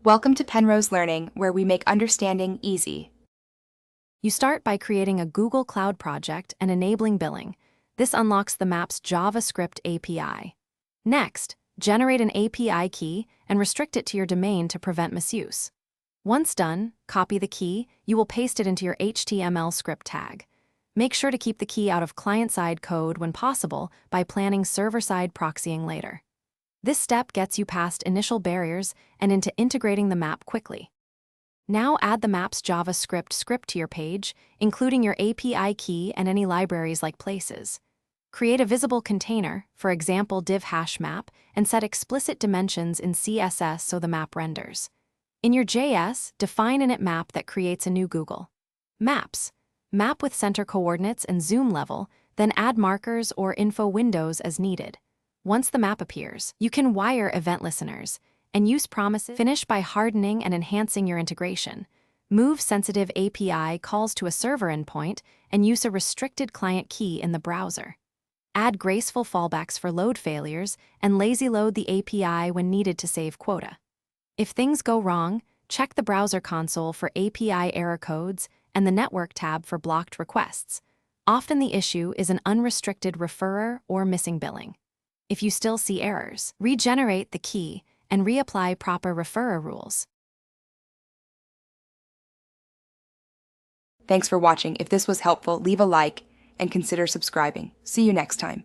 Welcome to Penrose Learning, where we make understanding easy. You start by creating a Google Cloud project and enabling billing. This unlocks the map's JavaScript API. Next, generate an API key and restrict it to your domain to prevent misuse. Once done, copy the key. You will paste it into your HTML script tag. Make sure to keep the key out of client-side code when possible by planning server-side proxying later. This step gets you past initial barriers and into integrating the map quickly. Now add the map's JavaScript script to your page, including your API key and any libraries like places. Create a visible container, for example div hash map, and set explicit dimensions in CSS so the map renders. In your JS, define an init map that creates a new Google Maps. Map with center coordinates and zoom level, then add markers or info windows as needed. Once the map appears, you can wire event listeners and use promises. Finish by hardening and enhancing your integration. Move sensitive API calls to a server endpoint and use a restricted client key in the browser. Add graceful fallbacks for load failures and lazy load the API when needed to save quota. If things go wrong, check the browser console for API error codes and the network tab for blocked requests. Often the issue is an unrestricted referrer or missing billing. If you still see errors, regenerate the key and reapply proper referrer rules. Thanks for watching. If this was helpful, leave a like and consider subscribing. See you next time.